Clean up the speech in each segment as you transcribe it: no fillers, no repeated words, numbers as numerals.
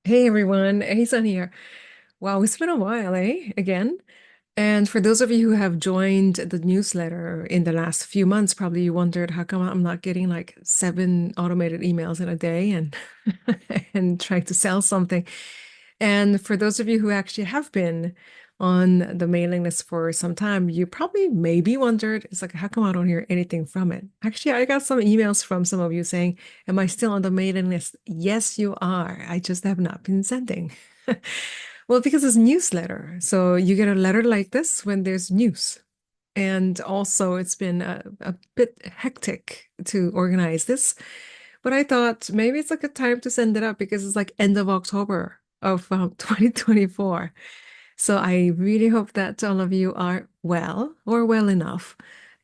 Hey everyone, Haesun here. Wow, it's been a while, eh? Again. And for those of you who have joined the newsletter in the last few months, probably you wondered how come I'm not getting like 7 automated emails in a day and and trying to sell something. And for those of you who actually have been on the mailing list for some time, you probably maybe wondered, it's like, how come I don't hear anything from it? Actually, I got some emails from some of you saying, am I still on the mailing list? Yes, you are. I just have not been sending. Well, because it's newsletter. So you get a letter like this when there's news. And also, it's been a bit hectic to organize this. But I thought maybe it's like a time to send it up because it's like end of October of 2024. So I really hope that all of you are well or well enough.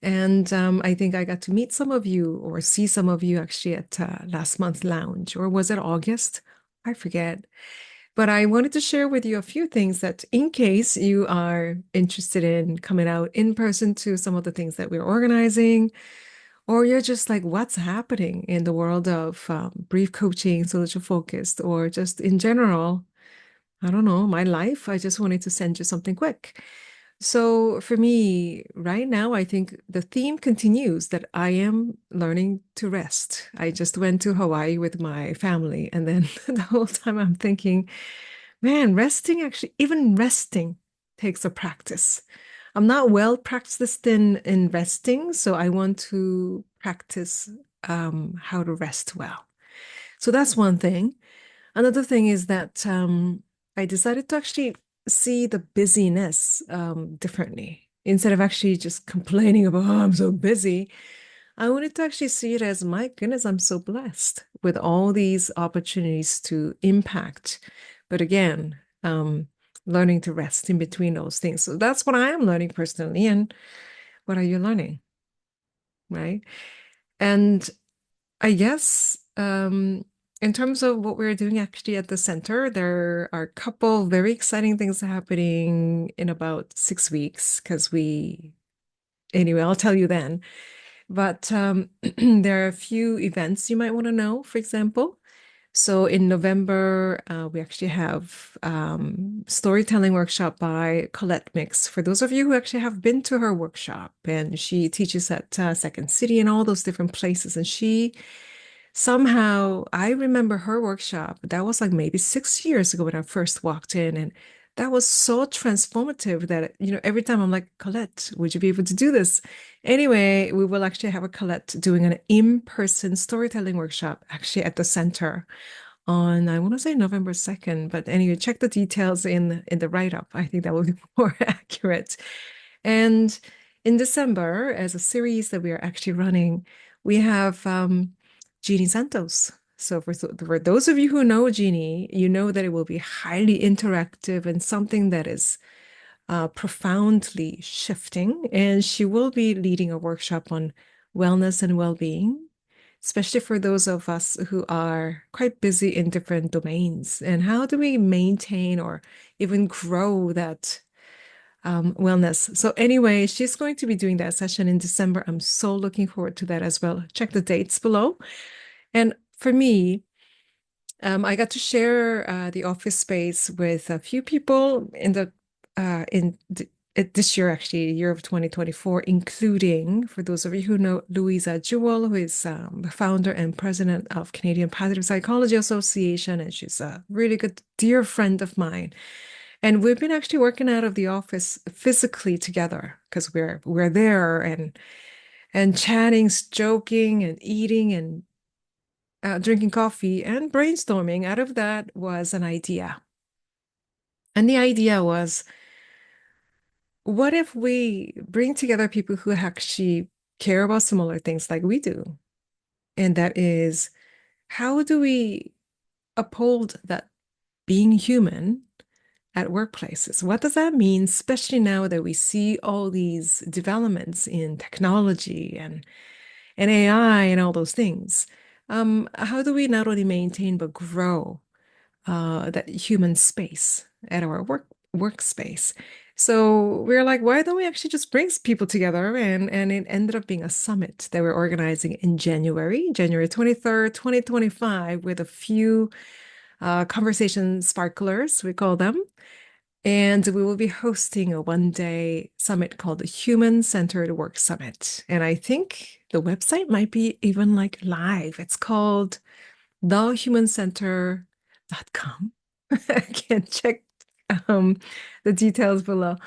And I think I got to meet some of you or see some of you actually at last month's lounge, or was it August? I forget. But I wanted to share with you a few things that, in case you are interested in coming out in person to some of the things that we're organizing, or you're just like, what's happening in the world of brief coaching, solution focused, or just in general, I don't know, my life. I just wanted to send you something quick. So for me, right now, I think the theme continues that I am learning to rest. I just went to Hawaii with my family, and then the whole time I'm thinking, man, resting actually, even resting takes a practice. I'm not well practiced in resting, so I want to practice how to rest well. So that's one thing. Another thing is that I decided to actually see the busyness differently. Instead of actually just complaining about, oh, I'm so busy, I wanted to actually see it as, my goodness, I'm so blessed with all these opportunities to impact. But again, learning to rest in between those things. So that's what I am learning personally. And what are you learning? Right. And I guess in terms of what we're doing actually at the center, there are a couple very exciting things happening in about 6 weeks anyway, I'll tell you then. But there are a few events you might want to know, for example. So in November, we actually have storytelling workshop by Colette Mix. For those of you who actually have been to her workshop, and she teaches at Second City and all those different places, and she somehow, I remember her workshop. That was like maybe 6 years ago when I first walked in, and that was so transformative that, every time I'm like, Colette, would you be able to do this? Anyway, we will actually have a Colette doing an in-person storytelling workshop actually at the center on, I want to say November 2nd, but anyway, check the details in the write-up. I think that will be more accurate. And in December, as a series that we are actually running, we have Jeannie Santos. So for those of you who know Jeannie, you know that it will be highly interactive and something that is profoundly shifting. And she will be leading a workshop on wellness and well-being, especially for those of us who are quite busy in different domains. And how do we maintain or even grow that wellness? So anyway, she's going to be doing that session in December. I'm so looking forward to that as well. Check the dates below. And for me, I got to share the office space with a few people this year, actually, year of 2024, including, for those of you who know, Louisa Jewell, who is the founder and president of Canadian Positive Psychology Association, and she's a really good, dear friend of mine. And we've been actually working out of the office physically together because we're there and chatting, joking, and eating and drinking coffee and brainstorming. Out of that was an idea. And the idea was, what if we bring together people who actually care about similar things like we do? And that is, how do we uphold that being human at workplaces? What does that mean, especially now that we see all these developments in technology and AI and all those things? How do we not only maintain but grow that human space at our workspace? So we're like, why don't we actually just bring people together? And it ended up being a summit that we're organizing in January 23rd, 2025, with a few conversation sparklers, we call them. And we will be hosting a one-day summit called the Human-Centered Work Summit. And I think the website might be even like live. It's called thehumancenter.com. I can check um, the details below.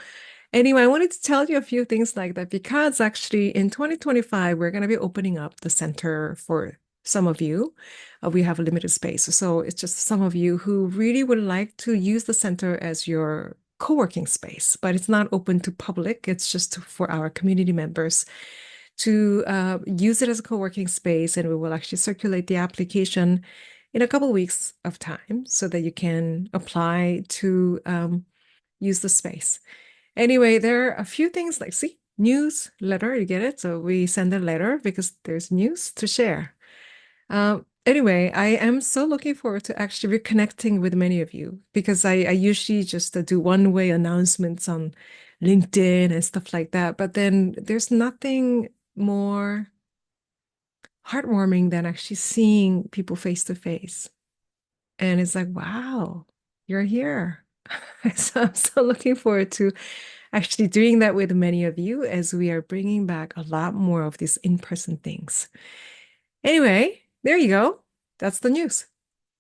Anyway, I wanted to tell you a few things like that because actually in 2025, we're going to be opening up the center for some of you. We have a limited space. So it's just some of you who really would like to use the center as your co-working space, but it's not open to public. It's just for our community members to use it as a co-working space. And we will actually circulate the application in a couple weeks of time so that you can apply to use the space. Anyway, there are a few things like, see, newsletter, you get it? So we send a letter because there's news to share. Anyway, I am so looking forward to actually reconnecting with many of you because I usually just do one-way announcements on LinkedIn and stuff like that. But then there's nothing more heartwarming than actually seeing people face to face. And it's like, wow, you're here. So I'm so looking forward to actually doing that with many of you as we are bringing back a lot more of these in-person things. Anyway, there you go. That's the news.